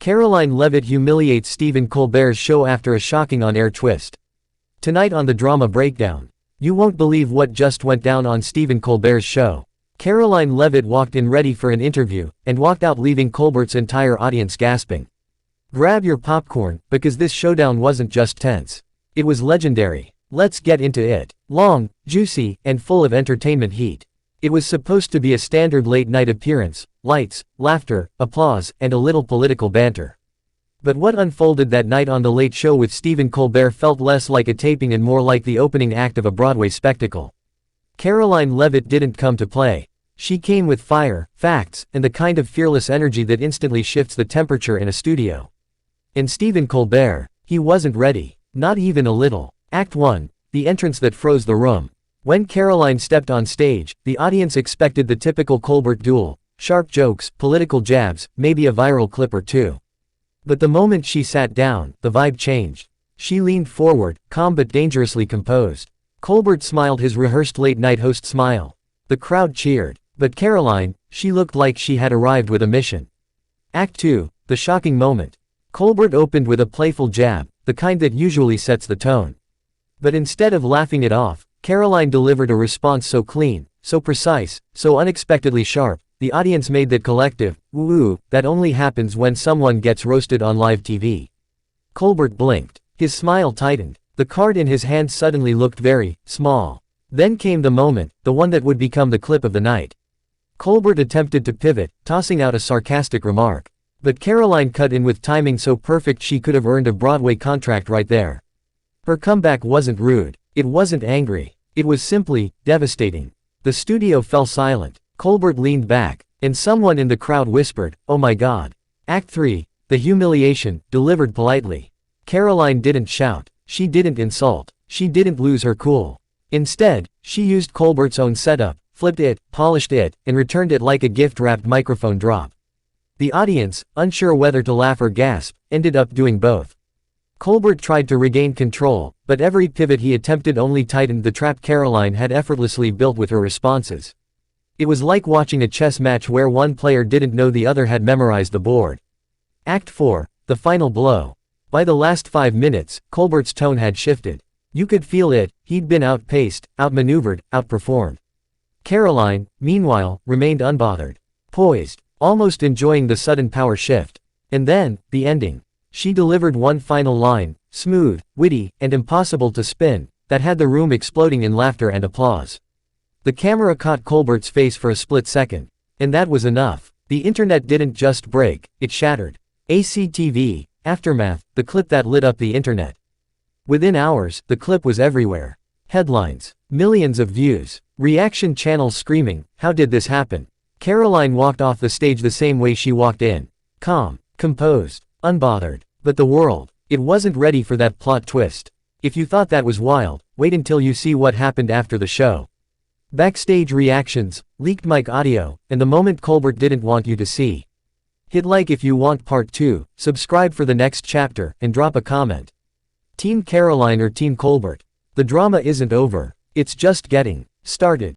Karoline Leavitt humiliates Stephen Colbert's show after a shocking on-air twist. Tonight on the Drama Breakdown. You won't believe what just went down on Stephen Colbert's show. Karoline Leavitt walked in ready for an interview, and walked out leaving Colbert's entire audience gasping. Grab your popcorn, because this showdown wasn't just tense. It was legendary. Let's get into it. Long, juicy, and full of entertainment heat. It was supposed to be a standard late-night appearance, lights, laughter, applause, and a little political banter. But what unfolded that night on The Late Show with Stephen Colbert felt less like a taping and more like the opening act of a Broadway spectacle. Karoline Leavitt didn't come to play. She came with fire, facts, and the kind of fearless energy that instantly shifts the temperature in a studio. And Stephen Colbert, he wasn't ready. Not even a little. Act 1, the entrance that froze the room. When Karoline stepped on stage, the audience expected the typical Colbert duel, sharp jokes, political jabs, maybe a viral clip or two. But the moment she sat down, the vibe changed. She leaned forward, calm but dangerously composed. Colbert smiled his rehearsed late-night host smile. The crowd cheered. But Karoline, she looked like she had arrived with a mission. Act 2, the shocking moment. Colbert opened with a playful jab, the kind that usually sets the tone. But instead of laughing it off, Karoline delivered a response so clean, so precise, so unexpectedly sharp, the audience made that collective, "Ooh," that only happens when someone gets roasted on live TV. Colbert blinked. His smile tightened. The card in his hand suddenly looked very small. Then came the moment, the one that would become the clip of the night. Colbert attempted to pivot, tossing out a sarcastic remark. But Karoline cut in with timing so perfect she could have earned a Broadway contract right there. Her comeback wasn't rude. It wasn't angry. It was simply devastating. The studio fell silent. Colbert leaned back, and someone in the crowd whispered, "Oh my God." Act 3, the humiliation, delivered politely. Karoline didn't shout. She didn't insult. She didn't lose her cool. Instead, she used Colbert's own setup, flipped it, polished it, and returned it like a gift-wrapped microphone drop. The audience, unsure whether to laugh or gasp, ended up doing both. Colbert tried to regain control, but every pivot he attempted only tightened the trap Karoline had effortlessly built with her responses. It was like watching a chess match where one player didn't know the other had memorized the board. Act 4, the final blow. By the last 5 minutes, Colbert's tone had shifted. You could feel it, he'd been outpaced, outmaneuvered, outperformed. Karoline, meanwhile, remained unbothered. Poised, almost enjoying the sudden power shift. And then, the ending. She delivered one final line, smooth, witty, and impossible to spin, that had the room exploding in laughter and applause. The camera caught Colbert's face for a split second. And that was enough. The internet didn't just break, it shattered. ACTV, Aftermath, the clip that lit up the internet. Within hours, the clip was everywhere. Headlines. Millions of views. Reaction channels screaming, "How did this happen?" Karoline walked off the stage the same way she walked in. Calm, composed, unbothered. But the world, it wasn't ready for that plot twist. If you thought that was wild, wait until you see what happened after the show. Backstage reactions, leaked mic audio, and the moment Colbert didn't want you to see. Hit like if you want part 2, subscribe for the next chapter, and drop a comment. Team Karoline or Team Colbert? The drama isn't over. It's just getting started.